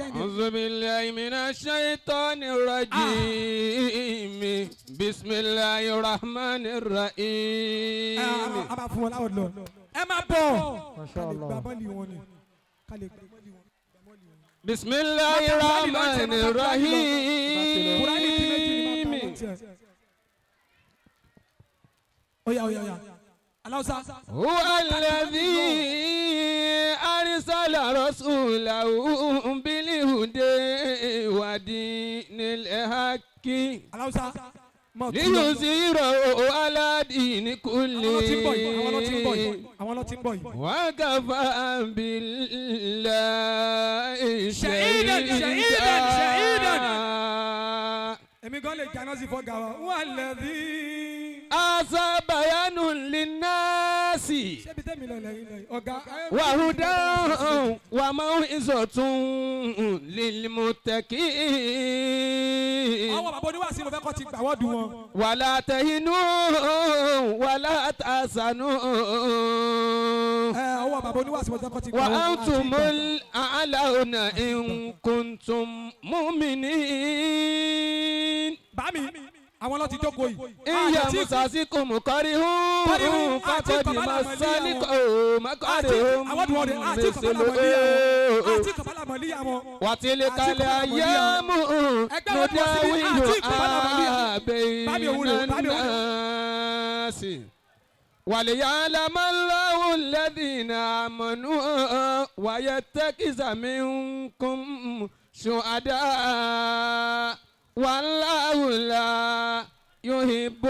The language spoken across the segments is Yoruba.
أعوذ بالله من الشيطان الرجيم بسم الله الرحمن الرحيم. بسم الله الرحمن الرحيم. هو الذي أرسل رسوله بالهدى ودين الحق ليظهره على دين كله وكفى بالله شهيدا. أصاب بيان للناس وهدى وموعظة للمتقين ولا تهنوا ولا تحزنوا وأنتم الأعلون إن كنتم مؤمنين. àwọn lọ ti jókòó yìí. ìyá musasi kò mú kọrí hùn fàkọ̀dì masaliko makọ̀dì hùn mẹsẹ̀lẹ̀ wàtílẹ̀ kalẹ̀ ayému nudawilu abẹ́yìnànàsì wàlíyàlámàláwù lẹ́dínà àmọ́nù wàyẹ̀tẹ́kìsàmínkùn ṣùádà. والله لا يحب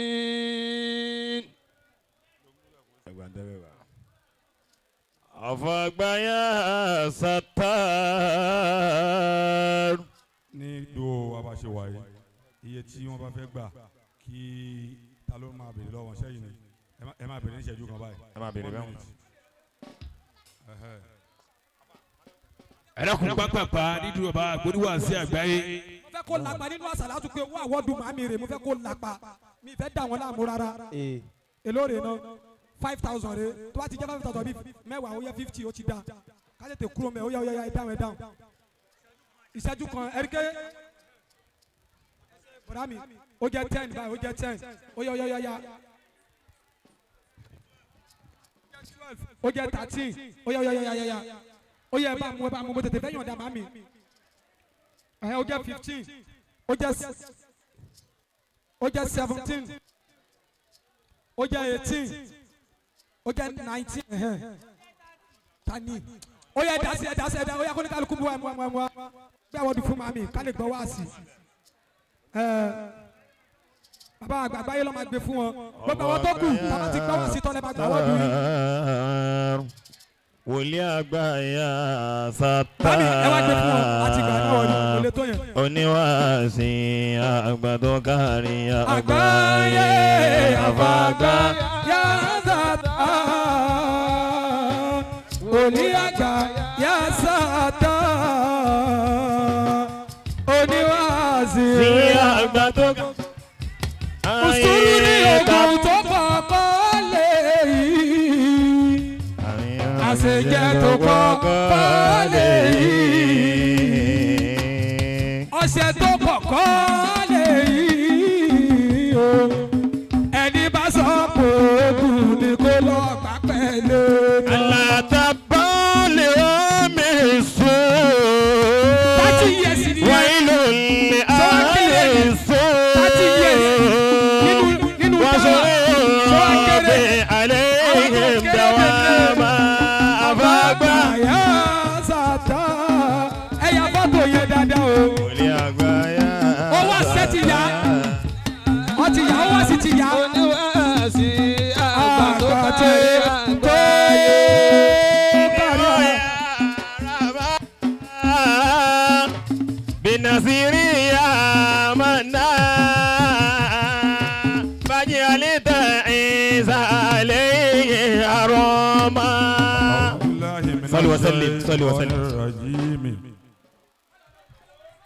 الظالمين. àfàgbáyà Sattar. ní ìdó abáṣe wáyé iye tí wọ́n bá fẹ́ gbà kí ta ló máa béèrè lọ́wọ́ ṣẹ́yìn ni ẹ máa béèrè ní ìṣẹ́jú kan báyìí. ẹ máa béèrè bẹ́ẹ̀. ẹ̀rọ̀kùn pápápá nídùú ọba àgbóríwá sí àgbáyé. mo fẹ́ kó lápá nínú àṣàlátù pé wọ́n àwọ̀dùn màmí rè mo fẹ́ kó lápá mi fẹ́ dà wọ́n láàmú rárá. èló rè náà 5,000 rè tó bá ti jẹ́ 5,000 bí mẹ́wàá ó yẹ 50 ó ti dá ká tètè kúrò mẹ́ ó yẹ ẹ dáhùn ẹ dáhùn. ìṣẹ́jú kan ẹ̀ríkẹ́ bọ̀dá mi ó jẹ́ 10 báyìí ó jẹ́ 10 ó yẹ ó jẹ́ 13 ó yẹ ó yẹ ẹ bá mú mo tètè fẹ́ yàn dá màmí ó jẹ́ 15 ó jẹ́ 17 ó jẹ́ 18 ó jẹ́ 19 tani ó yẹ ẹ̀dá ó yẹ kó ní kálukú bu ẹmu bí àwọn ọdún fún màmí ká lè gbọ́ wá sí bàbá àgbàgbá yìí lọ́ máa gbé fún wọn gbogbo àwọn tó kù bàbá ti gbọ́ wá sí tọ́lẹ̀ bá gbà wọ́n dùn yìí. wòlíì àgbáyà Sattar. bámi ẹ wá gbé fún wọn láti gbà náà wọlé olè tó yẹn. oníwàásí àgbàdo kárí àgbáyé àfàgbáyà Sattar. wòlíì àgbáyà Sattar. oníwàásí àgbàdo òṣùrù ní ogun tó kọ̀ọ̀kan lè yí. àṣejẹ tó kọ̀ọ̀kan lè yí. ọṣẹ tó kọ̀ọ̀kan lè yí. ẹni bá sọ pé ogun ni kó lọ gbà pẹ̀lú. alátàbọ̀lẹ̀ omi sùn. 30 years ni wáyé ló lè àlè sùn. 30 years nínú dáwà. عليهم دواما àgbáyà Sattar. ẹ̀yà fọ́tò yẹn dáadáa o. wòlíì àgbáyà ó wá sẹ́ ti yá ó ti yá ó wá sí ti yá. oníwàásí àgbàdo kárí àgbáyé. بنصيري يا منا فاجعل تعيس عليه حراما. صلوا وسلم صلوا وسلم.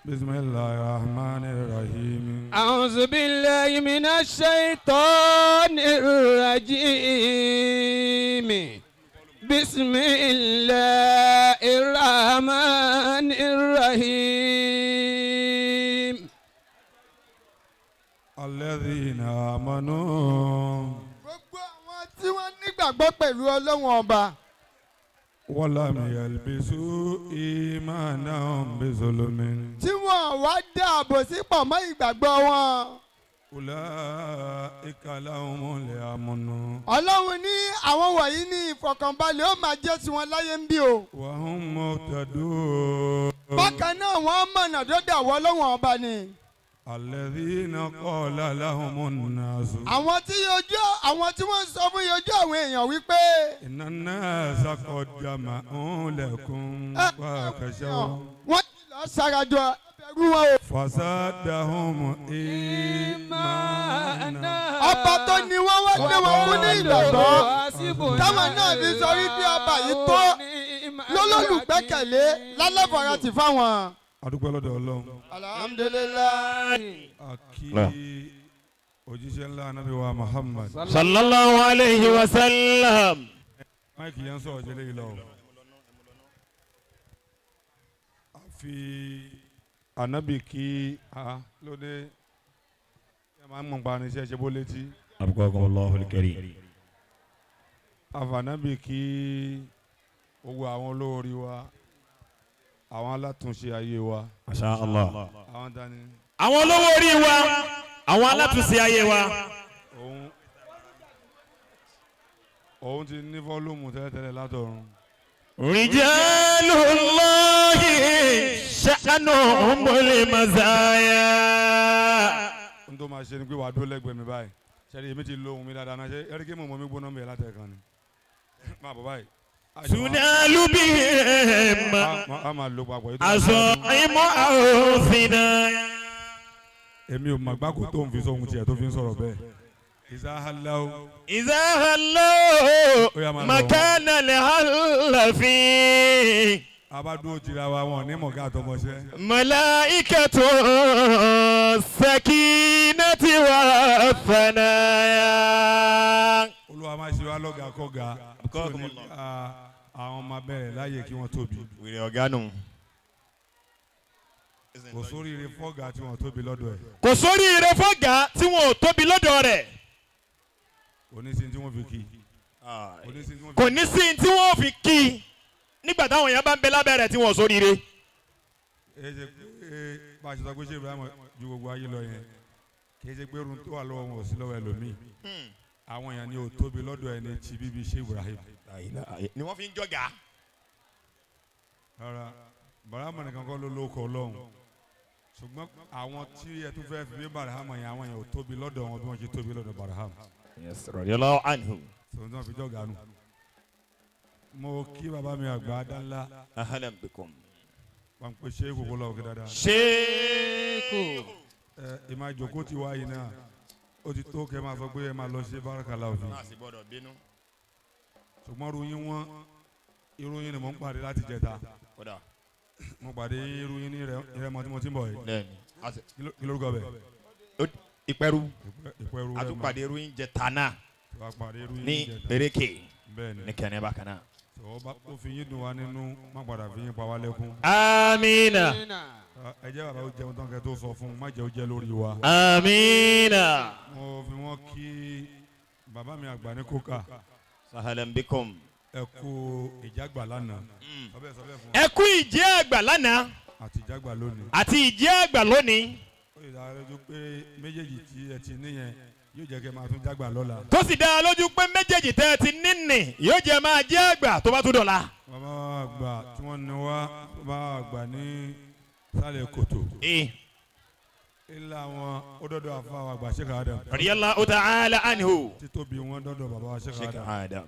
بسم الله الرحمن الرحيم. أعوذ بالله من الشيطان الرجيم بسم الله الرحمن الرحيم. الذين آمنوا. gbogbo àwọn tí wọ́n nígbàgbọ́ pẹ̀lú Ọlọ́run ọba. ولم يلبسوا إيمانهم بظلم. tí wọ́n wá dáàbò sí pọ̀ mọ́ ìgbàgbọ́ wọn. أولئك لهم الأمن. Ọlọ́run ní àwọn wọ̀nyí ní ìfọ̀kànbalẹ̀ ó máa jẹ́ tiwọn láyé ń bí o. وهم مهتدون. bákan náà wọ́n mọ̀nà dọ́dọ̀ àwọn Ọlọ́run ọba ni. الذين قال لهم الناس. àwọn tí wọ́n sọ fún yọjú àwọn èèyàn wípé. إن الناس قد جمعوا لكم فاخشوهم. wọ́n ti lọ sarajọ ẹbẹ̀rù wọn o. فزادهم إيمانا. ọba tó ní wọ́n wá lé wọn kú ní ìgbàgbọ́. táwọn náà fi sọ wípé ọba yìí tó lólùgbẹ́kẹ̀lé lálẹ́bọ̀rẹ́ ti fáwọn. adúpẹ́ lọ́dọ̀ Ọlọ́run. alhamdulilayi. àkí òjíṣẹ́ ńlá anábì wa Muhammad. sallallahu alayhi wa sallam. máìkì yẹn ń sọ̀rọ̀ jẹ́lẹ̀ yìí lọ. àfi anábì kí a lóde ẹ máa ń mọ̀ nípa irinṣẹ́ ṣe bó létí. abqakum Allahu al-karim. àfi anábì kí owó àwọn olórí wa àwọn alátúnṣe ayé wa. masha Allah. àwọn dání. àwọn olówó orí wa àwọn alátúnṣe ayé wa. òun ti ní fọ́lùmù tẹ́lẹ̀tẹ́lẹ̀ látọ̀run. rijalullahi sha'nuhumul mazaya. n tó máa ṣe ni pé wàá dó lẹ́gbẹ̀ẹ́ mi báyìí ṣẹ́ni èmi ti lo ohun mi dáadáa náà ṣe ẹ̀ríkì mọ̀ mi gbóná mi látẹ̀kan ni máa bọ̀ báyìí. tunalu bihim a máa lo papọ̀. azaimu awfina. èmi ò mọ̀ gbáko tó ń fi sóhun tiẹ̀ tó fi ń sọ̀rọ̀ bẹ́ẹ̀. ìzáhàláwò. ìzáhàláwò makana lehalafi. abádúró jìra wa wọn ní mọ̀gá àtọmọṣẹ́. malaikatu sakinati wa fanaya. olúwa máa ṣe wá lọ́gàá kọ́gà tí ò ní àwọn ọmọ abẹ́rẹ́ láàyè kí wọ́n tóbi. wèrè ọ̀gá nù. kò sóríire fọ́gà tí wọ́n tóbi lọ́dọ̀ ẹ̀. kò sóríire fọ́gà tí wọ́n ò tóbi lọ́dọ̀ rẹ̀. oníṣìn tí wọ́n fi kí. kò ní sí tí wọ́n fi kí nígbà táwọn èèyàn bá ń bẹ lábẹ́ rẹ̀ tí wọ́n sóríire. ẹ ṣe pé bá a ṣe sọ pé ṣé Ibrahim ju gbogbo ayé lọ yẹn kì í ṣe pé irun tó wà lọ́wọ́ wọn ò sí lọ́wọ́ ẹlòmíì àwọn èèyàn ni ò tóbi lọ́dọ̀ ẹni tí bíbí ṣé Ibrahim. ni wọ́n fi ń jọ̀gà. rárá Barahama nìkan kọ́ ló lóko Ọlọ́run ṣùgbọ́n àwọn tí ẹ tún fẹ́ fi bí Barahama yẹn àwọn èèyàn ò tóbi lọ́dọ̀ wọn bí wọ́n ṣe tóbi lọ́dọ̀ Barahama. radiyallahu anhu. sọ̀rọ̀ náà fi jọ̀gà nù. mo kí bàbá mi àgbà Adánlá. ahlan bikum. wọ́n pe ṣéèkù kó lọ́wọ́ kí dáadáa. ṣéèkù. ìmọ̀ àjòkó ti wáyé náà ó ti tó kẹ́ máa sọ pé ẹ máa lọ ṣe barakallahu fi. ṣùgbọ́n ìròyìn ni mò ń pàdé láti jẹta. mo pàdé ìròyìn ní Ìrẹ́mọ tí mo ti ń bọ̀ yìí. kí lórúkọ bẹ̀. ìpẹ́rù. ìpẹ́rù a tún pàdé ìròyìn jẹta náà ní Bèrèkè ní kẹ́nẹ́ bákan náà. ó fi yín dùn wá nínú má padà fi yín pa wá lẹ́kún. amiina. ẹ jẹ́ bàbá ó jẹun tán kẹ́ tó sọ fún un má jẹ́ ó jẹ́ lórí wa. amiina. mo fi wọ́n kí bàbá mi àgbà ní kókà. sahlan bikum. ẹ kú ìjàgbà lánàá. ẹ kú ìjẹ́ àgbà lánàá. àti ìjàgbà lónìí. àti ìjẹ́ àgbà lónìí. ó yẹ dáa lójú pé méjèèjì tí ẹ ti níyẹn yóò jẹ́ kẹ́ máa tún jágbà lọ́la. tó sì dá a lójú pé méjèèjì tẹ́ ẹ ti níní yóò jẹ́ máa jẹ́ àgbà tó bá tún dọ̀la. bàbá àgbà tí wọ́n ní wá bàbá àgbà ní sálẹ̀ kòtò. ilé àwọn ó dọ́dọ̀ àfa àwọn àgbà Sheikh Adam. radiyallahu ta'ala anhu. títóbi wọn dọ́dọ̀ bàbá Sheikh Adam.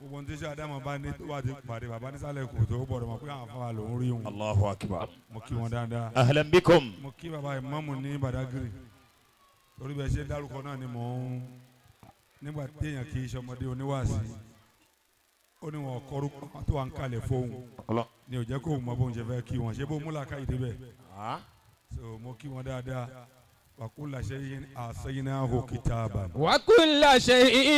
gbogbo ní tíṣe Adam bá ní tó bá ti pàdé bàbá ní sálẹ̀ kòtò ó gbọ́dọ̀ mọ̀ pé àwọn afáwà lòún rí wọn. Allahu akbar. mo kí wọn dáadáa. ahlan bikum. mo kí bàbá ìmáàmù ní Badagry. torí bẹ́ẹ̀ ṣe dárúkọ náà ni mò ń nígbà téèyàn kì í ṣọmọdé oníwàásí ó ní wọn kọrúkọ tó wà ń kalẹ̀ fóun ni ò jẹ́ kó mọ bóun ṣe fẹ́ kí wọn ṣe bó múlá ká ìdí bẹ́ẹ̀ so mo kí wọn dáadáa وكل شيء أحصيناه كتابا. وكل شيء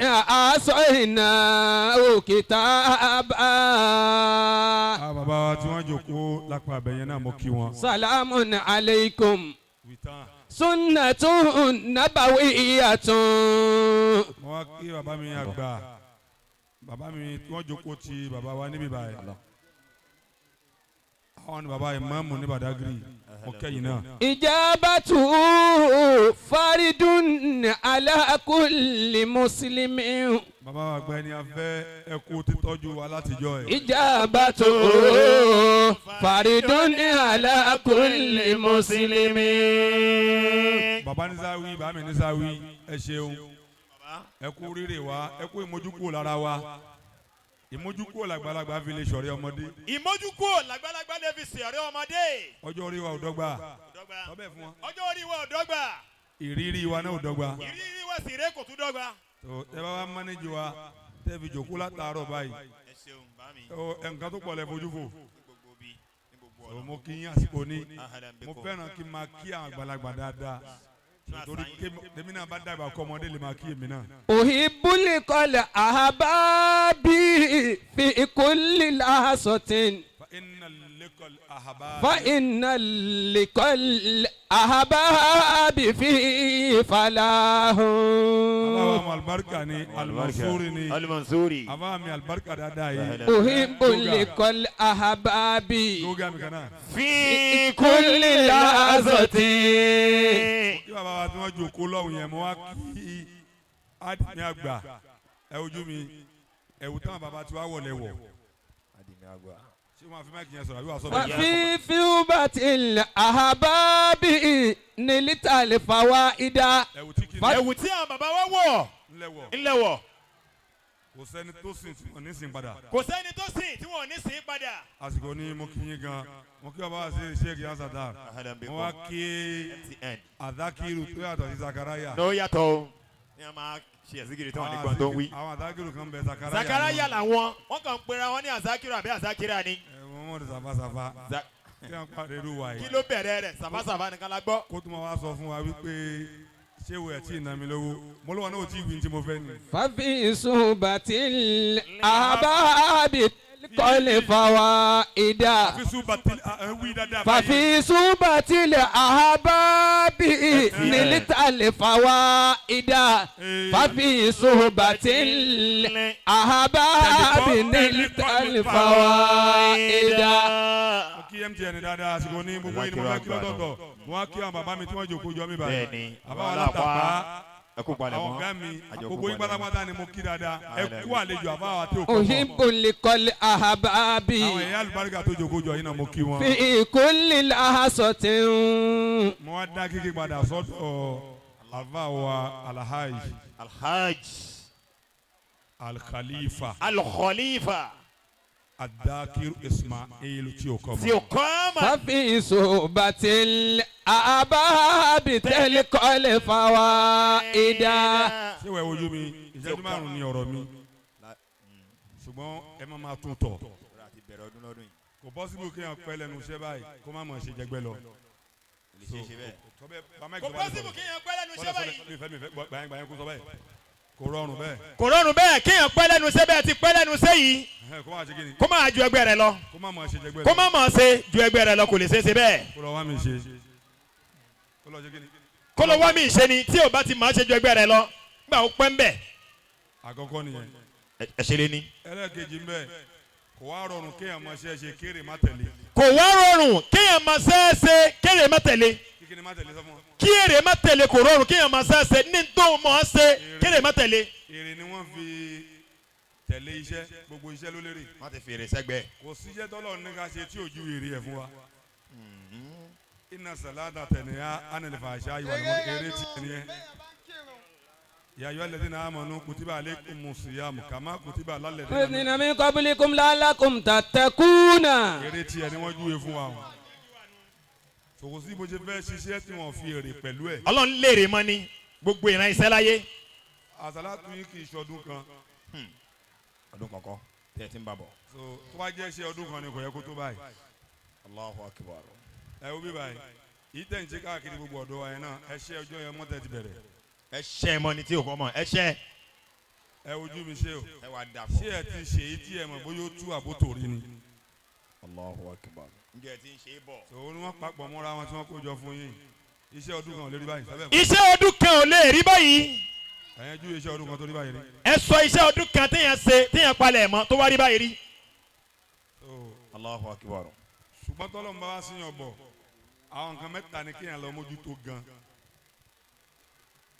أحصيناه كتابا. bàbá wa tí wọ́n jókòó lápá abẹ́yẹn náà mo kí wọn. سلام عليكم. wìtán. سنة نبوية. mo wá kí bàbá mi àgbà bàbá mi tí wọ́n jókòó ti bàbá wa níbí báyìí. àwọn ni bàbá ìmáàmù ní Badagry mo kẹ́yìn náà. إجابة فرد على كل مسلم. bàbá wa gba ẹni afẹ́ ẹkú títọ́jú wa látijọ́ ẹ̀. إجابة فرد على كل مسلم. bàbá nísàwí bàbá mi nísàwí ẹ ṣeun ẹkú rírè wa ẹkú ìmójúkúrò lára wa ìmójúkúrò làgbàlagbà fi lè ṣọ̀rẹ́ ọmọdé. ìmójúkúrò làgbàlagbà lè fi ṣọ̀rẹ́ ọmọdé. ọjọ́ orí wa ò dọ́gba sọ bẹ́ẹ̀ fún wọn. ọjọ́ orí wa ò dọ́gba. ìrírí wa náà ò dọ́gba. ìrírí wa sì ré kò tún dọ́gba. tó ẹ bá wa mánéjì wa tẹ́ fi jòkó látàárọ̀ báyìí. ẹ ṣeun bá mi. nǹkan tó pọ̀ lẹ́ fojú fò. ní gbogbo ọ̀nà. mo kí yín àsìkò ní mo fẹ́ràn kí n máa kí àwọn àgbàlagbà dáadáa torí tèmi náà bá dàgbà kọ́ ọmọdé lè máa kí èmi náà. أحب لقاء الأحباب في كل لحظة. فإن لقاء الأحباب فيه فلاح. aláwa alibarika ni alimansuri ni alimansuri. àbá mi alibarika dáadáa yìí. أحب لقاء الأحباب gógá mi kan náà. في كل لحظة. kí bàbá wa tí wọ́n jòkó lọ́hùn yẹn mo wá kí adìmí àgbà ẹ ojú mi ẹ̀wù táwọn bàbá tí wàá wọlé wọ̀. ṣé wọn fi máìkì yẹn sọ̀rọ̀ àbí wàá sọ bẹ́ẹ̀. وفي ثوبة الأحباب نلت الفوائد. ẹ̀wù tí àwọn bàbá wa wọ̀ ńlẹ̀ wọ̀. kò sẹ́ni tó sìn tí wọ́n ní sìn padà. kò sẹ́ni tó sìn tí wọ́n ní sìn padà. àsìkò ní mo kí yín gan mo kí bàbá wa ṣe sheikh yansada mo wá kí adakiru tó yàtọ̀ sí zakaraya. ló yàtọ̀ o ní a máa ṣe ẹ̀sìnkiri tí wọ́n ní gbọ́n tó ń wí. àwọn adakiru kan bẹ zakaraya. zakaraya làwọn wọ́n kàn ń pera wọn ní azakiru àbí azakira ni. wọ́n mọ̀ ní safasafa kí wọ́n pàdé irú wa yìí. kí ló bẹ̀rẹ̀ rẹ̀ sàfàsàfà nìkan la gbọ́. kó tó máa wá sọ fún wa wípé ṣé wo ẹ̀ tí ì nà mí lówó mo lọ́wọ́ náà ò tí ì wí tí mo fẹ́ ni. ففي صحبة الأحباب كل فوائد. ففي صحبة الأحباب نلت الفوائد. ففي صحبة الأحباب نلت الفوائد. kí MTN dáadáa àsìkò ní gbogbo yìí ni mo fẹ́ kí lọ́tọ̀ọ̀tọ̀ mo wá kí àwọn bàbá mi tí wọ́n jòkó jọ mí báyìí. àbá wa látàpá àwọn ọ̀gá mi gbogbo yín pátápátá ni mo kí dáadáa ẹ kú àlejò àbá wa tí ò kọ́ mọ́. أحب لقاء الأحباب àwọn ẹ̀yà àlùbáríkà tó jòkó jọ yín náà mo kí wọn. في كل لحظة. mo wá dá kíkí padà sọ́dọ̀ àbá wa alhaji alkhalifa alkhalifa adakiru ismail tí o kọ́ mọ́. tí o kọ́ mọ́. ففي صحبة الأحباب تلقى الفوائد. ṣé wàá wojú mi ìṣẹ́jú márùn-ún ni ọ̀rọ̀ mi ṣùgbọ́n ẹ má máa tún tọ̀ kò bọ́sibú kéèyàn pẹ́ lẹ́nu iṣẹ́ báyìí kó má mọ̀ ṣe jẹgbẹ́ lọ. kò bọ́sibú kéèyàn pẹ́ lẹ́nu iṣẹ́ báyìí. gbàyẹn kó sọ bẹ́ẹ̀ kò rọrùn bẹ́ẹ̀. kò rọrùn bẹ́ẹ̀ kéèyàn pẹ́ lẹ́nu iṣẹ́ bẹ́ẹ̀ ti pẹ́ lẹ́nu iṣẹ́ yìí. kó má ṣe kí ni. kó máa ju ẹgbẹ́ rẹ lọ. kó má mọ̀ ṣe jẹgbẹ́ lọ. kó má mọ̀ ṣe ju ẹgbẹ́ rẹ lọ kò lè ṣe é ṣe bẹ́ẹ̀. kó lọ wá mi ṣe. kó lọ ṣe kí ni. kó lọ wá mi ṣe ni tí o bá ti máa ṣe ju ẹgbẹ́ rẹ lọ gbà ó pẹ́ ń bẹ̀. àkọ́kọ́ nìyẹn. ẹ ṣe lé ní. ẹlẹ́ẹ̀kejì ń bẹ kò wá rọrùn kéèyàn máa ṣe kéré má tẹ̀lé. kò wá rọrùn kéèyàn máa ṣe kéré má tẹ̀lé. kíkiri má tẹ̀lé sọ́mọ́. kí èrè má tẹ̀lé kò rọrùn kéèyàn máa ṣe ní tó mọ̀ ọ́ ṣe kéré má tẹ̀lé. èrè ni wọ́n fi tẹ̀lé iṣẹ́ gbogbo iṣẹ́ ló lérè. má ti fi èrè sẹ́gbẹ́. kò síṣẹ́ tọ́lọ̀ ní ká ṣe tí ò ju èrè ẹ̀ fún wa. inna salata tanha anil fahsha'i wal munkari èrè tí ẹ̀ nìyẹn. ya ayyuhal ladhina amanu kutiba alaykumus siyamu kama kutiba alal ladhina الذين من قبلكم لعلكم تتقون. èrè tí ẹ̀ ni wọ́n júwe fún wa. sòkòsí bó ṣe fẹ́ ṣiṣẹ́ tí wọ́n fi èrè pẹ̀lú ẹ̀. ọlọ́run léèrè mọ́ ni gbogbo ìran iṣẹ́ láyé. àsálàtù yìí kì í ṣọdún kan. ọdún kọ̀ọ̀kan tí ẹ ti ń bá bọ̀. so tó bá jẹ́ ṣe ọdún kan ni kò yẹ kó tó báyìí. Allahu akbar. ẹ wo bí báyìí ìtẹ̀ ń ṣe káàkiri gbogbo ọ̀dọ́ wa yẹn náà ẹ ṣe ọjọ́ yẹn mọ́tẹ́ ti bẹ̀rẹ̀. ẹ ṣe mọ ni tí o kọ mọ ẹ ṣe. ẹ ojú mi ṣe o. ẹ wà dà fún. ṣé ẹ ti ṣe èyí tí ẹ mọ̀ bóyá ó tú àbótò rí ni. Allahu Akbar. ǹjẹ́ ẹ ti ń ṣe é bọ̀. tòun ni wọ́n papọ̀ mọ́ra wọn tí wọ́n kó jọ fún yín iṣẹ́ ọdún kan ò lè rí báyìí sábẹ́. iṣẹ́ ọdún kan ò lè rí báyìí. ẹ̀yin ju iṣẹ́ ọdún kan tó rí báyìí rí. ẹ sọ iṣẹ́ ọdún kan téèyàn ṣe téèyàn palẹ̀ mọ́ tó wá rí báyìí rí. Allahu Akbar. ṣùgbọ́n tọ́lọ́ ń bá wá síyàn bọ̀ àwọn nǹkan mẹ́ta ni kéèyàn lọ mójútó gan.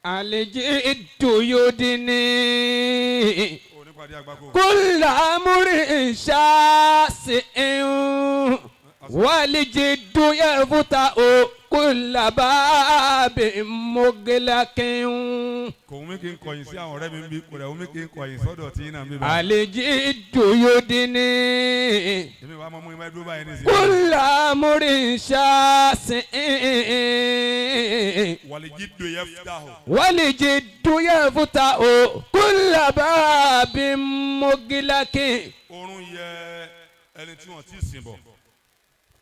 Al-jiddu yudni onípàdé àgbákò. kulla amrin shasi'in wal-jiddu yafta'u kulla babin mughlaqin. kò wọ́n mi kì í kọ̀yìn sí àwọn ọ̀rẹ́ mi bí kò rẹ̀ wọ́n mi kì í kọ̀yìn sọ́dọ̀ tí yín náà mi bá. Al-jiddu yudni èmi wàá mọ mú ìmọ̀ ẹdúró báyìí ní ìsìn. kulla amrin shasi'in wal-jiddu yaftahu. wal-jiddu yafta'u kulla babin mughlaqin. oorun yẹ ẹni tí wọ́n ti sìn bọ̀.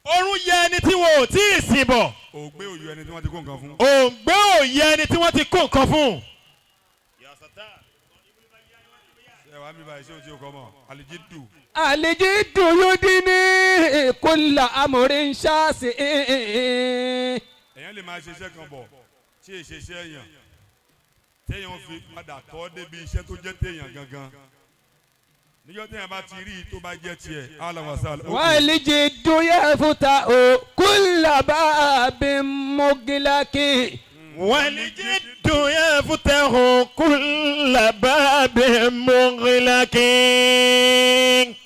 Orun yẹ ẹni tí wọn ò tí ì sìn bọ̀. ògbé òyò ẹni tí wọ́n ti kó nǹkan fún. òǹgbẹ òye ẹni tí wọ́n ti kó nǹkan fún. ẹ wàá mi báyìí ṣé o ti kọ́ mọ́ al-jiddu. Al-jiddu yudni kulla amrin shasi'in. èèyàn lè máa ṣe iṣẹ́ kan bọ̀ tí èyí ṣe iṣẹ́ èèyàn téèyàn fi padà tọ́ débi iṣẹ́ tó jẹ́ téèyàn gangan níjọ́ téèyàn bá ti rí i tó bá jẹ́ tiẹ̀ alawasa. wal-jiddu yafta'u kulla babin mughlaqin. wal-jiddu yaftahu kulla babin mughlaqin.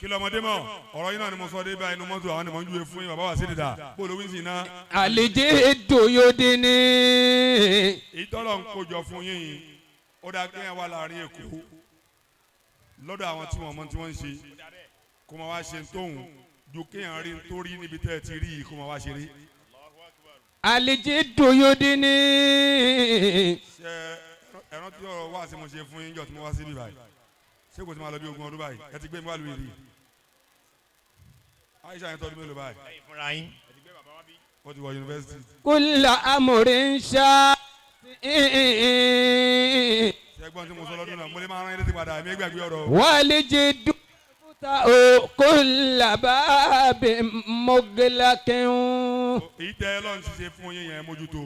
kí lọ́mọdé mọ̀ ọ̀rọ̀ yìí náà ni mo sọ dé báyìí inú mọ́tò àwọn ni mo ń júwe fún yín bàbá wa sí dídà bó ló wí sí iná. Al-jiddu yudni. ìtọ́lọ̀ ń kójọ fún yín yìí ó dáa kéèyàn wà láàrin èkó lọ́dọ̀ àwọn tí wọ́n mọ tí wọ́n ń ṣe kó máa wá ṣe tóun ju kéèyàn rí nítorí níbi tẹ́ ẹ ti rí yìí kó máa wá ṣe rí. Al-jiddu yudni. ṣe ẹran tí ọ̀rọ̀ wá sí mo ṣe fún yín jọ tí mo wá sí bíbáyìí ṣé kò tí máa lọ bí 20 ọdún báyìí ẹ ti gbé mi wá lóye rí Aisha yẹn tọ́dún mélòó báyìí ó ti wọ yunifásitì. kulla amrin shasi'in. ṣẹ́gbọ́n tí mo sọ lọ́dún náà mo lè máa rán ilé ti padà èmi gbàgbé ọ̀rọ̀. wal-jiddu yafta'u kulla babin mughlaqin. èyí tẹ́ ẹ lọ́n ṣiṣẹ́ fún yín yẹn mójútó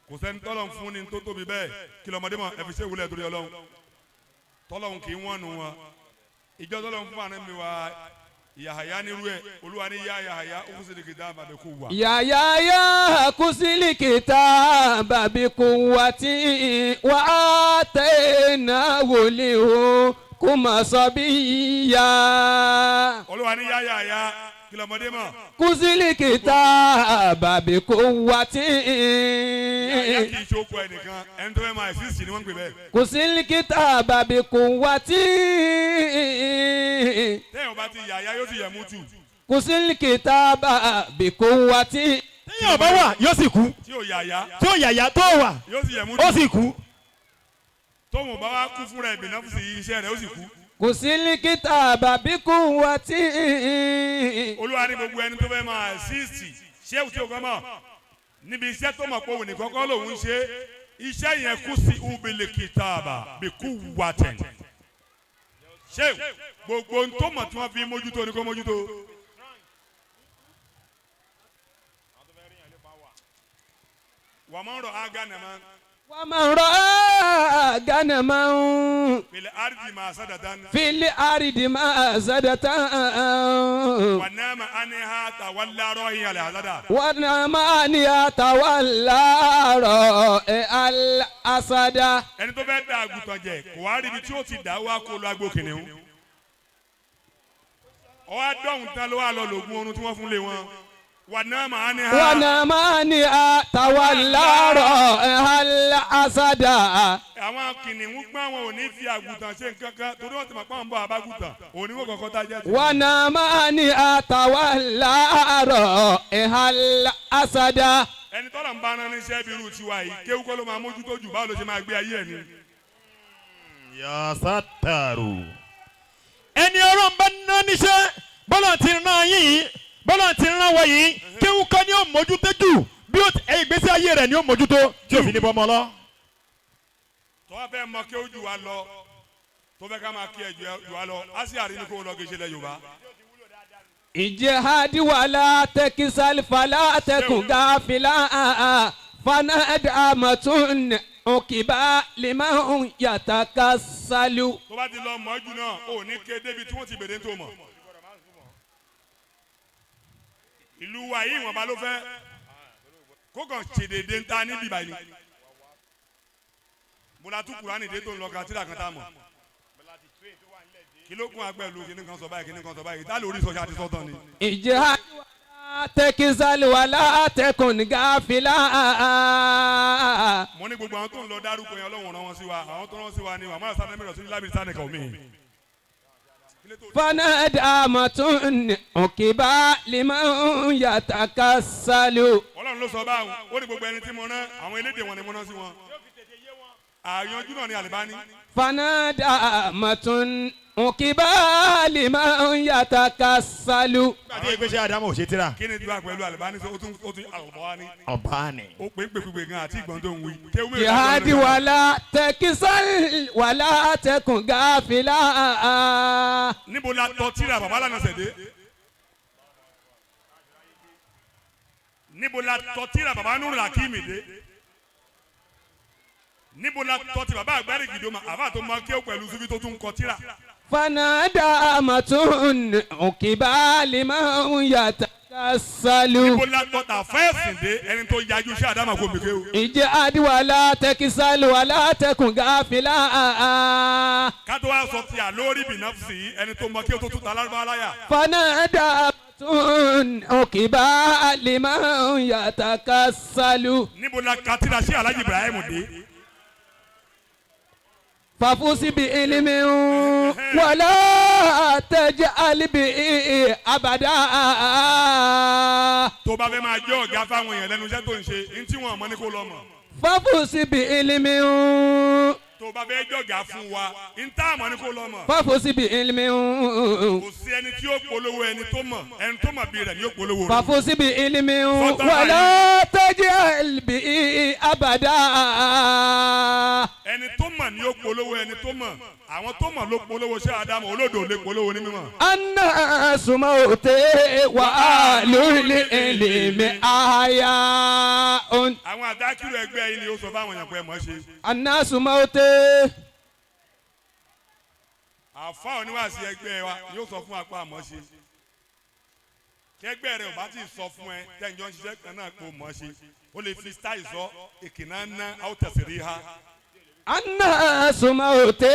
kò sẹ́ni tọ́lọ̀ ń fún ni tó tóbi bẹ́ẹ̀ kí lọ́mọdé mọ̀ ẹ fi ṣe ìwúlẹ̀ torí ọlọ́run tọ́lọ̀ kì í wọ́n nu wọn ìjọ tọ́lọ̀ ń fún àná mi wá Yahaya nírú ẹ̀ olúwa ní yá Yahaya ó kù sí kitaba bi quwwa. Yahaya kusil kitaba bi quwwati wa atainahu al-hukma sabiyya. olúwa ní yá Yahaya kí lọ́mọdé mọ̀. kusil kitaba bi quwwati. Yahaya kì í ṣe okùn ẹnìkan ẹni tó fẹ́ máa ẹ̀sìsì ni wọ́n ń pè bẹ́ẹ̀. kusil kitaba bi quwwati. téèyàn bá ti Yahaya yóò ti yẹ mú tù. kusil kitaba bi quwwati. téèyàn bá wà yóò sì kú. tí ò Yahaya tí ó yàyà tó wà yóò ti yẹ mú ó tù. sì kú. tóun bá wá kú fúnra ẹ̀ bìnnà fún sí iṣẹ́ rẹ̀ ó sì kú. kusil kitaba bi quwwati. olúwa ní gbogbo ẹni tó fẹ́ máa ẹ̀sìsì ṣéwù tí o kọ́ mọ̀ níbi iṣẹ́ tó mọ̀ pé òun nìkan kọ́ lòun ń ṣe iṣẹ́ yẹn kú sí ubele kitaba bi quwwatin. ṣéwù gbogbo ohun tó mọ̀ tí wọ́n fi mójútó ni kó mójútó. wà á máa ń rọ ágánàmá. ومن رأى غنما fil ardi ma sadatan. في الأرض مأزدة wà náà aniha tawalla rọ́ọ̀hìn alẹ́ àzádà. ونعم أن يتولى رأي الأسد. ẹni tó fẹ́ da àgùntàn jẹ kò wá ríbi tí ó ti dà wá kó lọ agbó kìnìún. ọwọ́ adọ́hùn tán ló wà lọ lògùn oorun tí wọ́n fún lé wọn. wà náà aniha. ونعم أن يتولى رأي الأسد. àwọn kìnìún gbọ́n wọn ò ní fi àgùntàn ṣe nǹkan kan torí wọ́n ti mọ̀ pé àwọn bọ̀ àbágùntàn òní wọ́n kọ̀ọ̀kan tá a jẹ́. ونعم أن يتولى رأي الأسد. ẹni tọ́lọ̀ ń bá rán níṣẹ́ bí irú tiwa yìí kéwú kọ́ ló máa mójútó jù báwo ló ṣe máa gbé ayé ẹ̀ ni. Ya Sattaru. ẹni ọ̀rọ̀ ń bá ná níṣẹ́ bọ́lá ti rán yín bọ́lá ti rán wọ yìí kéwú kọ́ ni ó mójútó jù bí ìgbésí ayé rẹ̀ ni ó mójútó tí òfin ní bọ́mọ lọ. tó wá fẹ́ mọ kí ó jù wá lọ tó fẹ́ ká máa kí ẹ jù wá lọ á sì àrí ní kó lọ gèsè lẹ Yorùbá. ìjẹ́hádì wàlá tẹkísàlì fàlà tẹkùn gáfìlà fanadàmàtún òkìbá limáhùn yàtàkà sálù. tó bá ti lọ mọ́ jù náà ò ní ké débi tí wọ́n ti bèrè tó mọ̀. ìlú wa yìí ìwọ̀nba ló fẹ́ kó kàn ṣèdèdè ń ta níbi ìbàyìí. bùrọ̀dá tún Kùránì dé tó ń lọ ka tíra kan tá a mọ̀. kí ló kún agbẹ́lu kíní kan sọ báyìí kíní kan sọ báyìí tá lórí sọ̀ṣà àti sọ́tàn ni. ìjẹ́hádì wàlá tẹkísàlì wàlá tẹkùn gáfìlà. mo ní gbogbo àwọn tó ń lọ dárúkọ yẹn Ọlọ́run rán wọn sí wa àwọn tó rán sí wa ni wàá má sáré mẹ́rọ̀ sí lábìrì sáà nìkan omi. fanadàmàtún òkìbá limáhùn yàtàkà sálù. Ọlọ́run ló sọ báwọn ó ní gbogbo ẹni tí mo rán àwọn elédè wọn ni mo rán sí wọn. àyànjú náà ni Àlìbáni. fanadàmàtún òkìbá limáhùn yàtàkà sálù. àti ìgbésẹ̀ Ádámù ò ṣe tíra. kí ni tiwa pẹ̀lú Àlìbáni ó tún Al-Qur'ani. ọba ni. ó pè é pèpè gan àti ìgbọ̀n tó ń wí. jihadi wàlá tẹkísàlì wàlá tẹkùn gáfìlà. níbo la tọ́ tíra bàbá lànà sẹ̀dé. níbo la tọ́ tíra bàbá Nurul Hakimi dé. níbo la tọ́ ti bàbá àgbárí gidoma àbá tó máa kéwò pẹ̀lú sufi tó tún kọ tíra. fanadàmàtún òkìbá limáhùn yàtàkà sálù. níbo la tọ́ ta fẹ́ẹ̀sì dé ẹni tó yájú sí Ádámù kó mi kéwò. ìjihadi wàlá tẹkísàlì wàlá tẹkùn gáfìlà. kátó wá sọ ti àlórí bìnafsi ẹni tó mọ kéwò tó tún ta lárúbáwá láyà. fanadàmàtún òkìbá limáhùn yàtàkà sálù. níbo la ka tíra sí Alhaji Ibrahim dé. ففوز بعلم ولا تجعل به أبدا. tó bá fẹ́ máa jẹ́ ọ̀gá fáwọn èèyàn lẹ́nu iṣẹ́ tó ń ṣe ní tí wọ́n mọ̀ ní kó lọ mọ̀. ففوز بعلم tó bá fẹ́ jọ̀gá fún wa ní tá a mọ̀ ní kó lọ mọ̀. ففوز بعلم kò sí ẹni tí yóò polówó ẹni tó mọ̀ ẹni tó mọ̀ bí rẹ̀ ni yóò polówó rẹ̀. ففوز بعلم ولا تجعل به أبدا. ẹni tó mọ̀ ni yóò polówó ẹni tó mọ̀ àwọn tó mọ̀ ló polówó ṣé Ádámù olódò lè polówó ní mímọ̀. الناس موت وأهل العلم أحياء. àwọn àdákìrò ẹgbẹ́ yìí ni ó sọ fáwọn èèyàn pé ẹ mọ̀ ṣe. الناس موت. àfa oníwàásí ẹgbẹ́ wa yóò sọ fún apá àmọ́ ṣe. kẹgbẹ́ rẹ̀ ò bá ti sọ fún ẹ tẹ́njọ́ ń ṣiṣẹ́ kan náà kó mọ̀ ṣe ó lè fi style sọ ìkìnnà ná àwòtẹ̀sírí ha. الناس موت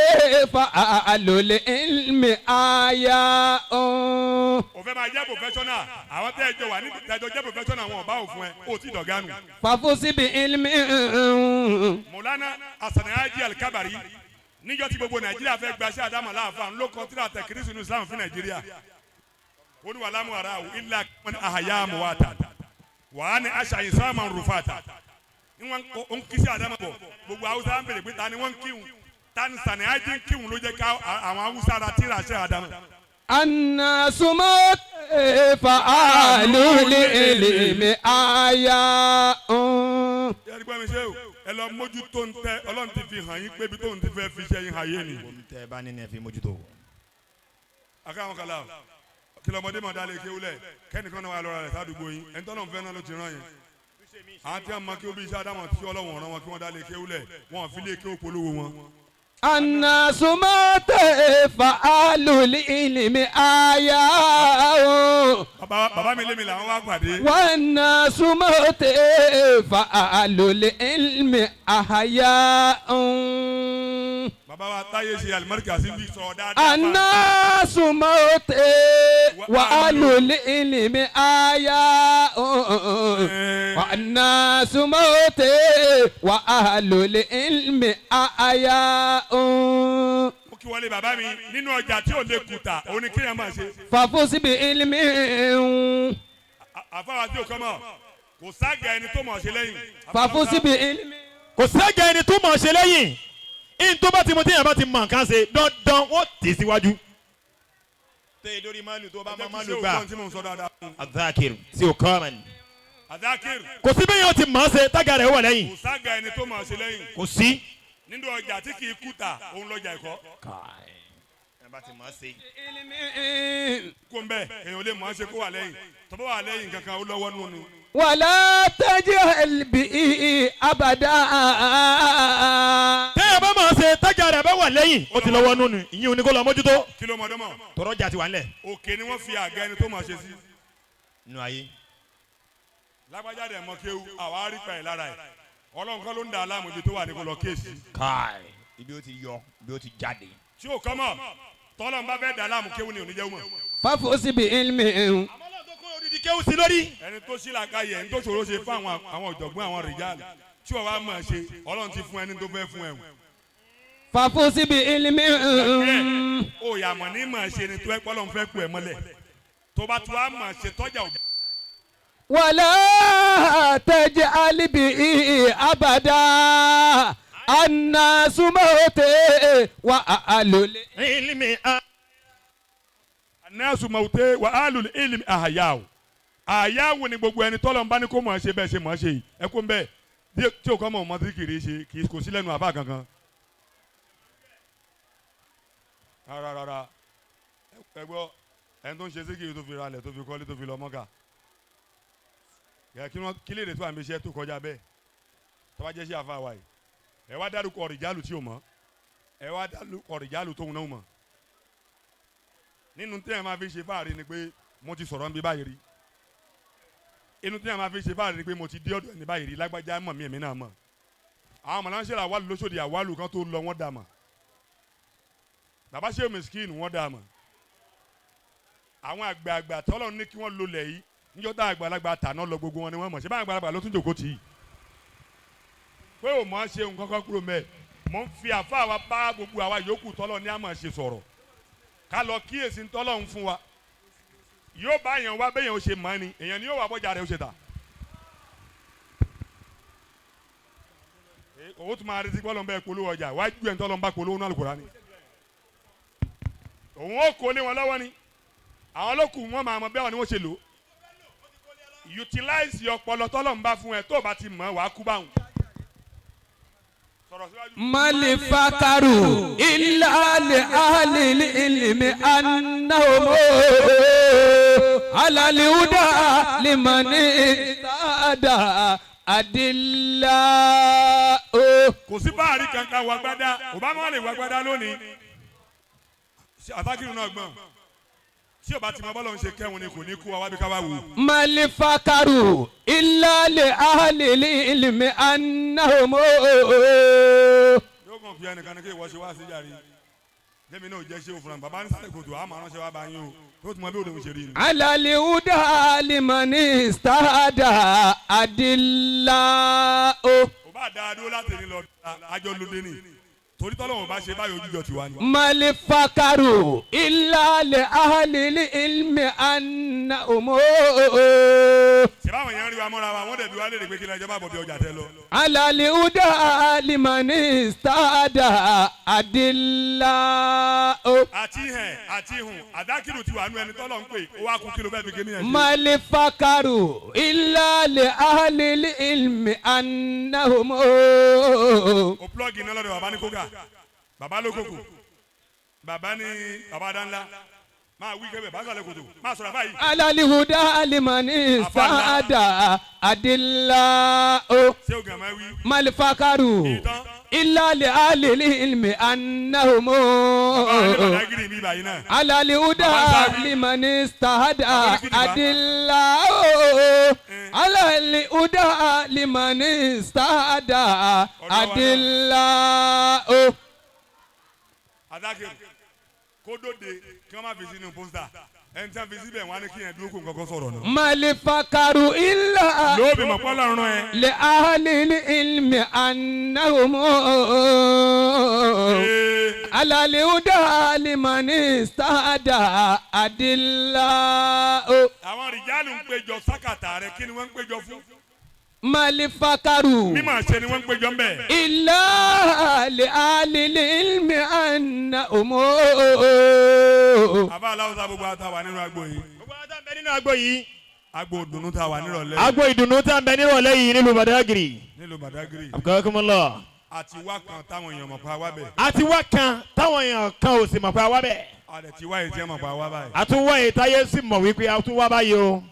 فأهل العلم أحياء. o fẹ́ máa jẹ́ professional àwọn tẹ́jọ́ wà níbi tẹ́jọ́ jẹ́ professional wọn ò bá òfin ẹ ó ti dọ̀gánu. ففوز بعلم. Mọ̀lánà Asanayaji Alikabari níjọ́ tí gbogbo Nàìjíríà fẹ́ gbaṣẹ́ Ádámù láàfáà ńlọ kọ́ tíra tẹ̀kírísì ní Islam fún Nàìjíríà. ó ní wàlámù ara ò ilà kọ́ni àhàyà àmúwàtà wàá ní aṣàyìn sáàmà rúfàtà. wọ́n ń kí sí Ádámù bọ̀ gbogbo Haúsá ń bèrè pé ta ni wọ́n ń kíhun ta ni Sanayaji ń kíhun ló jẹ́ ká àwọn Haúsá ra tíra ṣẹ́ Ádámù. الناس موت فأهل العلم أحياء. yẹ́nì gbọ́ mi ṣe o ẹ lọ mójútó ń tẹ Ọlọ́run ti fi hàn yín pé ibi tóun ti fẹ́ fi ṣe yín ayé ni. tẹ bá ní ẹ fi mójútó. akáwọn kala kìlọ̀mọdé mọ̀ dálé kéwúlẹ̀ kẹ́nìkan náà wà lọ́ra rẹ̀ sádùúgbò yín ẹni tọ́lọ̀ ń fẹ́ náà ló ti rán yẹn. àwọn tí wọ́n mọ kí ó bí iṣẹ́ Ádámù tí Ọlọ́run rán wọn kí wọ́n dálé kéwúlẹ̀ wọn fi lé kéwú polówó wọn. الناس موت فأهل العلم أحياء. bàbá mi lé mi làwọn wá pàdé. والناس موت فأهل العلم أحياء. bàbá wa táyé ṣe alimarika sí bí sọ dáadáa. الناس موت وأهل العلم أحياء. والناس موت وأهل العلم أحياء. mo kí wọlé bàbá mi nínú ọjà tí ò lè kùtà òun ni kéèyàn máa ṣe. ففوز بعلم. àfáwà tí ò kọ́ mọ̀ kò ságà ẹni tó mọ̀ ṣe lẹ́yìn. ففوز بعلم. kò sẹ́gẹ̀ ẹni tó mọ̀ ṣe lẹ́yìn in tó bá ti mọ téèyàn bá ti mọ nǹkan ṣe dandan wọ́n tì síwájú. tẹ ìdórí máàlù tó bá máa máàlù gbà. tí mo ń sọ dáadáa fún. adakir tí o kọ́ ọ̀rọ̀ ni. Adakir. kò sí bẹ́ẹ̀ yóò ti mọ̀ ọ́ ṣe tága rẹ̀ wà lẹ́yìn. Kò sága ẹni tó máa ṣe lẹ́yìn. kò sí. Nínú ọjà tí kì í kúta òun lọ́jà ẹ̀kọ́. ẹ bá ti mọ̀ ọ́ ṣe. Kó ń bẹ́ẹ̀ èèyàn lè mọ̀ ọ́ ṣe kó wà lẹ́yìn. Tọ́bọ̀ wà lẹ́yìn kankan ó lọ́wọ́ nù ni. ولا تجهل به أبدا. tẹ́ ẹ bá mọ̀ ọ́ ṣe tága rẹ̀ bá wà lẹ́yìn ó ti lọ́wọ́ nù ni ìyẹn ò ní kó lọ mójútó. Kí ló mọ̀ dọ́mọ̀? tọrọ jà ti wà ńlẹ̀. Òkè ni wọ́n fi àga ẹni tó máa ṣe sí. nínú ayé. Lágbájá dẹ̀ mọ kéwu àwa rí pa ẹ̀ lára ẹ̀. Ọlọ́run kan ló ń da aláàmú ibi tó wà ní kó lọ kéèsì. káì ibi ó ti yọ ibi ó ti jáde. Tí ò kọ́ mọ̀ tọ́lọ́ ń bá fẹ́ da aláàmú kéwu ni ò ní jẹ́ wọ́n. ففوز بعلم. àmọ́ náà tó kó odidi kéwù sí lórí. Ẹni tó sí làákàyè ẹni tó ṣòro ṣe fún àwọn ọ̀jọ̀gbọ́n àwọn rìjálì tí wọ́n wá mọ̀ ṣe Ọlọ́run ti fún ẹni tó fẹ́ fún ẹ̀wọ̀n. ففوز بعلم. Ó yà mọ̀ ní mọ̀ ṣe ni tó ẹ pọ́lọ́ ń fẹ́ kú ẹ mọ́lẹ̀ tó bá tu á mọ̀ ṣe tọ́jà òbí. ولا تجعل به أبدا. الناس موت وأهل ilmi Anẹ́sù mọ̀ọ́tẹ́ wà á lù ilmi àhàyàwó. Àhàyàwó ni gbogbo ẹni tọ́lọ́ ń bá ní kó mọ̀ ṣe bẹ́ẹ̀ ṣe mọ̀ ṣe yìí. Ẹ kó ń bẹ́ẹ̀ tí o kọ́ mọ̀ ọmọdé kiri ṣe kì í kò sí lẹ́nu àbá kankan. Rárá ẹ gbọ́ ẹni tó ń ṣe síkìrì tó fi ralẹ̀ tó fi kọ́lé tó fi lọ mọ́kà. Kí lè dé tó àmì iṣẹ́ tó kọjá bẹ́ẹ̀ tó bá jẹ́ sí àfa wa yìí. Ẹ wá dárúkọ rìjálù tí o mọ̀. Ẹ wá dárúkọ rìjálù tóun náà mọ̀. Nínú tí ẹ máa fi ṣe fáàrí ni pé mo ti sọ̀rọ̀ níbi báyìí rí. Inú tí ẹ máa fi ṣe fáàrí ni pé mo ti dé ọ̀dọ̀ ní báyìí rí lágbájá mọ̀ mí èmi náà mọ̀. Àwọn mọ̀láńṣẹ́ àwálù lóṣòdì àwálù kan tó lọ wọ́n dà mọ̀. Bàbá ṣé mẹ́sìkìnì wọ́n dà mọ̀. Àwọn àgbààgbà tọ́lọ̀ ní kí wọ́n lo lẹ̀ yìí níjọ́ tá àgbàlagbà tàná lọ gbogbo wọn ni wọ́n mọ̀ ṣé bá àgbàlagbà ló tún jòkó tì í. Pé ò mọ̀ ṣe nǹkan kan kúrò mẹ́ẹ̀ mọ̀ ń fi àfa wa bá gbogbo àwa yòókù tọ́lọ̀ ní àmọ̀ ṣe sọ̀rọ̀ ká lọ kíyèsí tọ́lọ̀ ń fún wa yóò bá èèyàn wá bẹ́yẹn ó ṣe mọ́ ni èèyàn ni yóò wá bọ́jà rẹ̀ ó ṣe tà. Owó tún máa retí pọ́lọ́ ń bẹ́ẹ̀ polówó ọjà wájú ẹ̀ ń tọ́lọ́ ń bá polówó náà Al-Kùránì. Òun ó kó lé wọn lọ́wọ́ ni àwọn olókùn wọn máa mọ bẹ́ẹ̀ wọn ni wọ́n ṣe lò. Utilize your ọpọlọ tọ́lọ̀ ń bá fún ẹ tó o bá ti mọ̀ wàá kú báwọn. mal fakaru illa li ahli ilmi annahum ala al-huda liman ihtada adilla. Kò sí báàrí kankan wàgbádá Obama lè wàgbádá lónìí àtàkìrì náà gbọ́n tí o bá ti mọ bọ́lọ̀ ń ṣe kẹ́hún ni kò ní kú wa wábi ká wá wò. mal fakaru illa li ahli ilmi annahum. Yóò kàn fi ẹnìkan ní kí ìwọ ṣe wá sí yàrá jẹ́mi náà jẹ́ ṣé òfurufú bàbá ní sálẹ̀ kòtò àmọ́ aránṣẹ́ wa bá yín o tó tún mọ bí òde ṣe rí ni. ala al-huda liman istada adilla. Ò bá dáa dúró láti ní lọ àjọ lóde ni torí tọ́lọ́wọ́n bá ṣe báyìí ojújọ tiwa ni. mal fakaru illa li ahli ilmi annahum. Ṣé báwọn èèyàn rí wa mọ́ra wa wọ́n dẹ̀ bí wá léèrè pé kí lẹ́jọ́ bá bọ̀ bí ọjà tẹ lọ. ala al-huda liman istada adilla. àti hùn àdákìrù ti wà nú ẹni tọ́lọ́ ń pè ó wá kú kí ló fẹ́ fi kíní ẹ̀ ṣe. mal fakaru illa li ahli ilmi annahum. O plọ́ọ̀gì iná lọ́dọ̀ bàbá ní kóga bàbá ló kókò bàbá ní bàbá dánlá máa wí kébè bá sọ̀rọ̀ kòtò máa sọ̀rọ̀ báyìí. ala al-huda liman istada adilla. Ṣé o gàn máa wí. mal fakaru Ìtàn illa li ahli ilmi annahum. bàbá ní bàdágìrì mi báyìí náà. ala al-huda liman istada adilla. ala al-huda liman istada adilla. Adákìrì kó dóde kí wọ́n má fi sínú pósítà ẹni tí wọ́n fi síbẹ̀ wọ́n á ní kí yẹn dúró kó nǹkan kan sọ̀rọ̀ náà. mal fakaru illa lóòbí mọ̀ pọ́n lọ́rùn ẹ. li ahli ilmi annahum. ala al-huda liman istada adilla. Àwọn rìjálù ń péjọ sákàtà rẹ kí ni wọ́n ń péjọ fún. mal fakaru mímọ̀ ṣe ni wọ́n ń péjọ ń bẹ̀. illa li ahli ilmi annahum. Àbá aláwọ̀ sá gbogbo àtàwà nínú agbo yìí. gbogbo àwọn táwọn bẹ nínú agbo yìí agbo ìdùnnú tá a wà nírọ̀lẹ́. agbo ìdùnnú tá a bẹ nírọ̀lẹ́ yìí nílùú Badagry. nílùú Badagry. Akramakumullah. àti wá kan táwọn èèyàn mọ̀ pa wá bẹ̀. àti wá kan táwọn èèyàn kan ò sì mọ̀ pé a wá bẹ̀. àdẹ̀ tí wá yìí tí wọ́n mọ̀ pa wá báyìí. àtúwọ̀ èyí táyé sì mọ̀ wípé a tún wá báyìí o.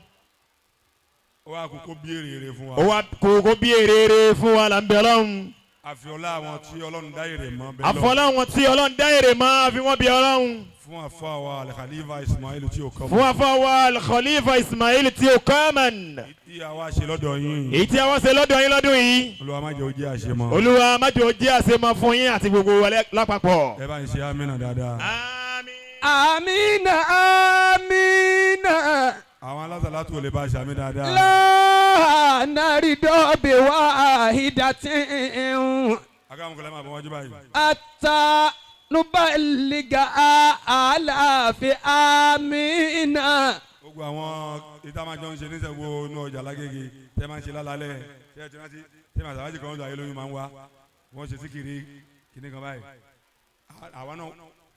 ó wá kókó bí èrè fún wa. ó wá kókó bí èrè fún wa là ń bẹ Ọlọ́run. àfiọlá àwọn tí Ọlọ́run dá èrè mọ́ bẹ́ẹ̀ lọ. àfọlá àwọn tí Ọlọ́run dá èrè mọ́ àfi wọ́n bí Ọlọ́run. fún àfọwà Al-Khalifa Ismail tí ó kọ́ mọ́. fún àfọwà Al-Khalifa Ismail tí ó kọ́ mọ́. tí a wá ṣe lọ́dọ̀ yín. èyí tí a wá ṣe lọ́dọ̀ yín lọ́dún yìí. Olúwa má jẹ́ ó jẹ́ àṣemọ́. Olúwa má jẹ́ ó jẹ́ àṣemọ́ fún yín àti gbogbo wa lápapọ̀. ẹ bá ń ṣe amínà dáadáa. Amina, amina. àwọn alásàlátù ò lè bá ṣàmì dáadáa. La narido bi wahidatin. akáwọn kọlẹ́ máa bọ̀ wájú báyìí. Ata nubaliga ala fi amina. gbogbo àwọn ìta máa jọ ń ṣe níṣẹ́gbó inú ọjà lágége tẹ́ máa ń ṣe lálálẹ́ tẹ́ ti rántí tẹ́ máa sàwájì kan ọdún ayélujára máa ń wá wọ́n ṣe síkiri kíní kan báyìí. àwa náà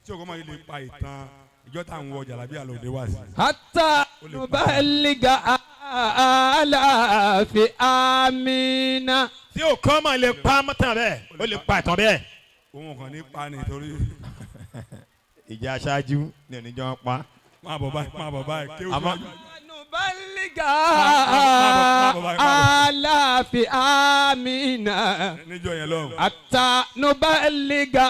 tí ògbọ́n máa yí lè pa ìtàn ìjọ tá à ń wọ ọjà lábí àlọ́ òde wá sí. Ata nubaliga ala fi amina. tí o kọ́ máa lè pa mọ́tàn bẹ́ẹ̀ ó lè pa ìtàn bẹ́ẹ̀. òun kàn ní pa nítorí. ìjà aṣáájú ní oníjọ́ pa. máa bọ̀ báyìí kéwù tó wájú. Nubaliga ala fi amina. níjọ́ yẹn lọ́hùn. Ata nubaliga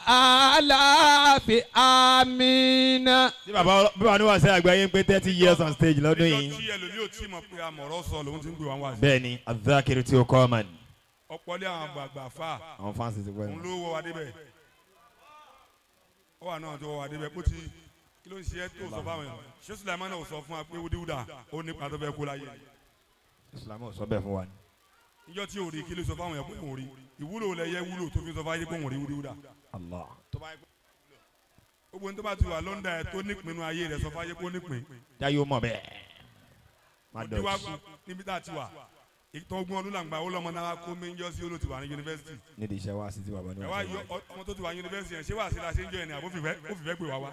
ala fi amina. tí bàbá ní wàá sẹ́ àgbáyé ń pé 30 years on stage lọ́dún níjọ́ yìí. tí ẹlòmíì ò tí mọ̀ pé amọ̀rọ̀ sọ lòun ti ń gbé wọn wá sí. bẹ́ẹ̀ ni azákiri tí o kọ́ man. ọ̀pọ̀lẹ́ àwọn àgbààgbà fà àwọn fáǹsì ti òun pẹ́. ló wọ́ wa débẹ̀. ó wà náà tó wọ́ wa débẹ̀ bó ti kí ló ń ṣe é tó sọ fáwọn èèyàn. ṣé Sùlẹ̀mánà ò sọ fún wa pé wúdiwúdà ó nípa tó fẹ́ kó láyé. Islam ò sọ bẹ́ẹ̀ fún wa ni. níjọ́ tí ò rí kí ló sọ fáwọn èèyàn pé òun rí ìwúlò lẹ yẹ wúlò tó fi sọ fáyé pé òun rí wúdiwúdà. Allah. gbogbo ní tó bá ti wà lọ́ndà ẹ̀ tó nípinnu ayé rẹ̀ sọ fáyé pé ó nípin. jáyé ó mọ̀ bẹ́ẹ̀. má òdi wa dọ̀tí. kú níbi tá a ti wà ìtàn ogun ọdún làǹgbà ó lọ́mọ náà kó méjọ́ sí olóòtú wà ní yunifásitì. nídìí iṣẹ́ wa sí ti bàbá ní ẹ wá yọ ọmọ tó ti wà ní yunifásitì yẹn ṣé wàá sí la ṣe ń jọ yẹn ni àbó fìfẹ́ pè wá wá.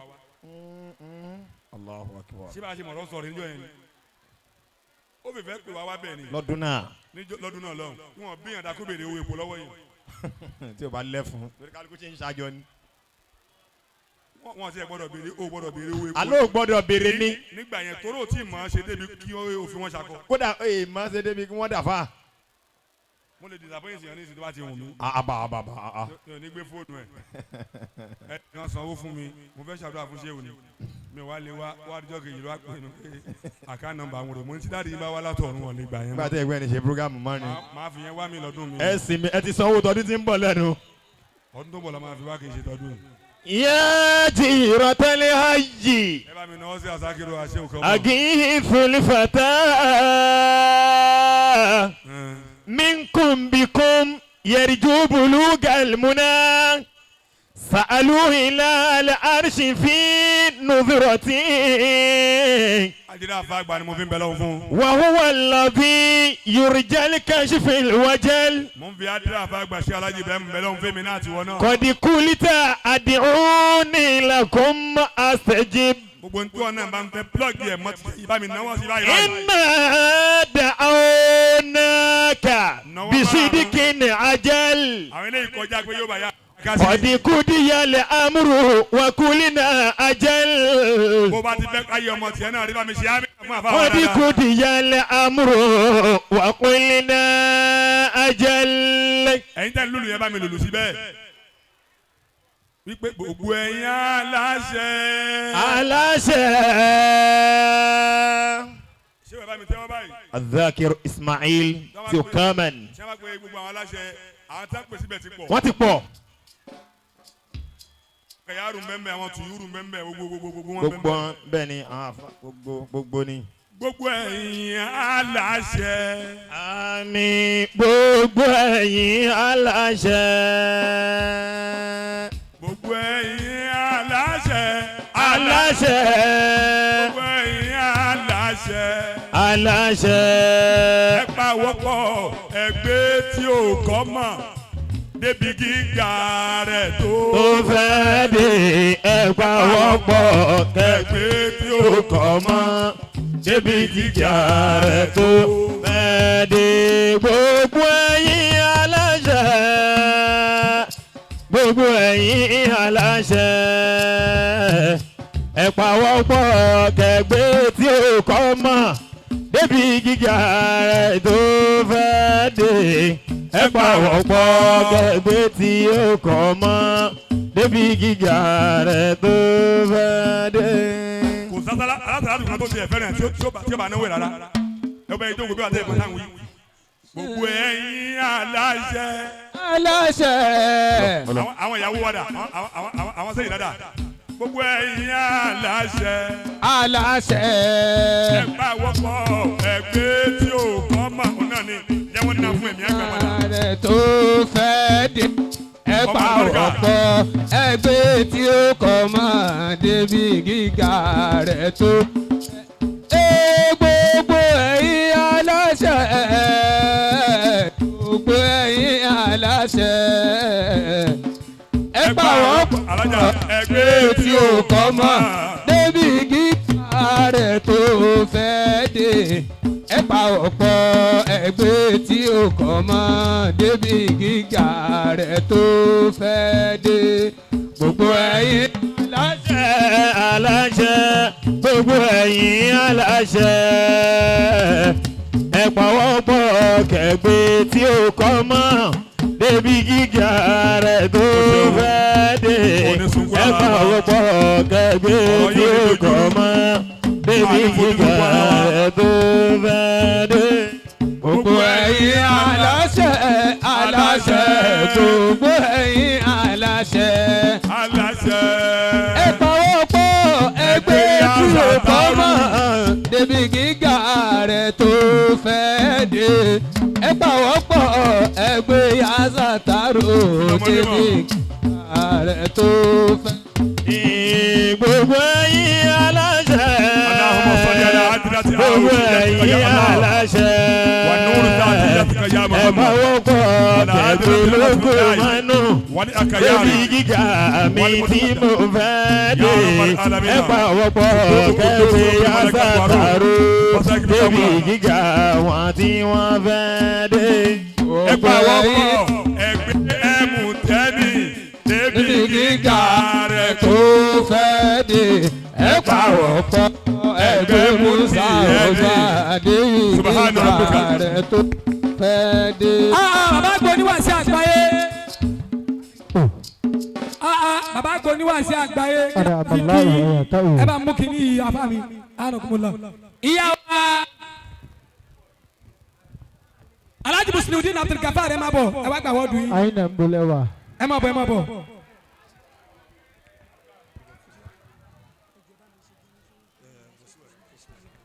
Allahu akbar. ṣé bá a ṣe mọ̀rọ̀ sọ̀rọ̀ níjọ́ yẹn ni ó fìfẹ́ pè wá wá bẹ́ẹ̀ ni lọ́dún náà. lọ́dún náà lọ́hùn wọn bí yàn dákú béèrè owó epo lọ́wọ́ yìí tí o bá lẹ́ fún. lórí kálukú ṣe ń ṣáájọ ni. wọn ti ẹ gbọ́dọ̀ béèrè owó epo. alo gbọ́dọ̀ béèrè ní. nígbà yẹn toró tí mọ̀ ṣe débi kí òfin wọn ṣakọ. kódà ee máa ṣe débi kí wọ́n dà fà. mo lè disappoint yẹn ní ìsìn tó bá ti hùn mí. àbà. mi ò ní gbé fóònù ẹ ẹ kàn sanwó fún mi mo fẹ́ ṣàdúrà fún ṣéwù ni mi wá lè wá àdìjọ́ kejì ló wá pè ní pé àká nọ́mbà àwọn rẹ̀ mo ní tí dáàdi yín bá wá látọ̀run wọn lè gbà yẹn. nígbà tí ẹgbẹ́ ni ṣe programu mọ́ ni. máa fi yẹn wá mi lọ́dún mi. ẹ sì mi ẹ ti sanwó tọdún tí ń bọ̀ lẹ́nu. ọdún tó bọ̀ la máa fi wá kì í ṣe tọdún. yá jiratal hayyi. ẹ bá mi náwó sí àsákìrò àṣẹ òkè ọmọ. agithul fata. minkum bikum yarju bulugal muna. سألوه إلى العرش في نظرتي وهو الذي يرجى الكشف الوجل قد قلت أدعوني لكم أستجب إنا دعوناك بصدق عجل قد قضي الأمر وكلنا أجل قد قضي الأمر وكلنا أجل. ẹ̀yin tẹ́ ń lùlù yẹn bá mi lùlù síbẹ̀ wípé gbogbo ẹ̀yin aláṣẹ. aláṣẹ. ṣé wàá bá mi tẹ́wọ́ báyìí. Adh-Dhakir Ismail tí o kàn mẹ́n. ṣé wàá pé gbogbo àwọn aláṣẹ àwọn tá a pè síbẹ̀ ti pọ̀. wọ́n ti pọ̀. kẹyàrú mbẹ́mbẹ́ àwọn tùyúrú mbẹ́mbẹ́ gbogbo wọn gbogbo mbẹ́mbẹ́. bẹ́ẹ̀ ni gbogbo ni. gbogbo ẹ̀yin aláṣẹ. àmín gbogbo ẹ̀yin aláṣẹ. gbogbo ẹ̀yin aláṣẹ. aláṣẹ. gbogbo ẹ̀yin aláṣẹ. aláṣẹ. ẹ pa wọ́pọ̀ ẹgbẹ́ tí ò kọ́ mọ̀ débi gíga rẹ̀ tó. ó fẹ́ dé ẹ̀pà wọ́pọ̀ ẹgbẹ́ tí ò kọ́ mọ́ débi gíga rẹ̀ tó fẹ́ dé. Gbogbo ẹ̀yin aláṣẹ, gbogbo ẹ̀yin aláṣẹ, ẹ pawọ́pọ̀ kẹgbẹ́ tí ó kọ́ mọ̀ débi gíga rẹ̀ tó fẹ́ dé. Ẹ pawọ́pọ̀ kẹgbẹ́ tí ó kọ́ mọ̀ débi gíga rẹ̀ tó fẹ́ dé. kò sásálà alásàlá dùn kan tó ti ẹ̀ fẹ́ràn tí ó bá náwó rárá ẹ bẹ ìjókòó bí wàá tẹ̀ ìpàtà wí. gbogbo ẹ̀yin aláṣẹ. aláṣẹ. àwọn ìyàwó wa dà àwọn sẹ́yìn dáadáa. gbogbo ẹ̀yin aláṣẹ. aláṣẹ. ẹ bá wọ́pọ̀ ẹgbẹ́ tí ò kọ́ mọ̀ ọ́n náà ni jẹ́wọ́n nínú fún ẹ̀mí ẹgbẹ́ padà. rẹ̀ tó fẹ́ dé. ẹ pawọ́pọ̀ ẹgbẹ́ tí ó kọ́ mọ́ débi gíga rẹ̀ tó. gbogbo ẹ̀yin aláṣẹ, gbogbo ẹ̀yin aláṣẹ, ẹ pawọ́pọ̀ ẹgbẹ́ tí ó kọ́ mọ́ débi gíga rẹ̀ tó fẹ́ dé. ẹ pawọ́pọ̀ ẹgbẹ́ tí ó kọ́ mọ́ débi gíga rẹ̀ tó fẹ́ dé. gbogbo ẹ̀yin aláṣẹ, aláṣẹ, gbogbo ẹ̀yin aláṣẹ, ẹ pawọ́pọ̀ kẹgbẹ́ tí ó kọ́ mọ́ débi gíga rẹ̀ tó fẹ́ dé. ẹ pawọ́pọ̀ kẹgbẹ́ tí ó kọ́ mọ́ débi gíga rẹ̀ tó fẹ́ dé. gbogbo ẹ̀yin aláṣẹ, aláṣẹ, gbogbo ẹ̀yin aláṣẹ, aláṣẹ. ẹ pawọ́pọ̀ ẹgbẹ́ tí ó kọ́ mọ́ débi gíga rẹ̀ tó fẹ́ dé. ẹ pawọ́pọ̀ ẹgbẹ́ Yazataru débi gíga rẹ̀ tó fẹ́ dé. gbogbo ẹ̀yin aláṣẹ, gbogbo ẹ̀yin aláṣẹ, ẹ pawọ́pọ̀ kẹgbẹ́ lóko mánú débi gíga mi tí mo fẹ́ dé. ẹ pawọ́pọ̀ kẹgbẹ́ Yazataru débi gíga wọn tí wọ́n fẹ́ dé. ẹ pawọ́pọ̀ ẹgbẹ́ ẹ̀mùtẹ́nì débi gíga rẹ̀ tó fẹ́ dé. ẹ pawọ́pọ̀ ẹgbẹ́ Musa ọba débi gíga rẹ̀ tó fẹ́ dé. bàbá àgbò oníwàásí àgbáyé. bàbá àgbò oníwàásí àgbáyé. ẹ bá mú kínní yìí afá mi. ìyá wa Alhaji Musliudeen Abdulgafar ẹ máa bọ̀ ẹ wá gbà wọ́ọ̀dù yìí. àyìnà ń bolẹ̀ wá. ẹ máa bọ̀ ẹ máa bọ̀.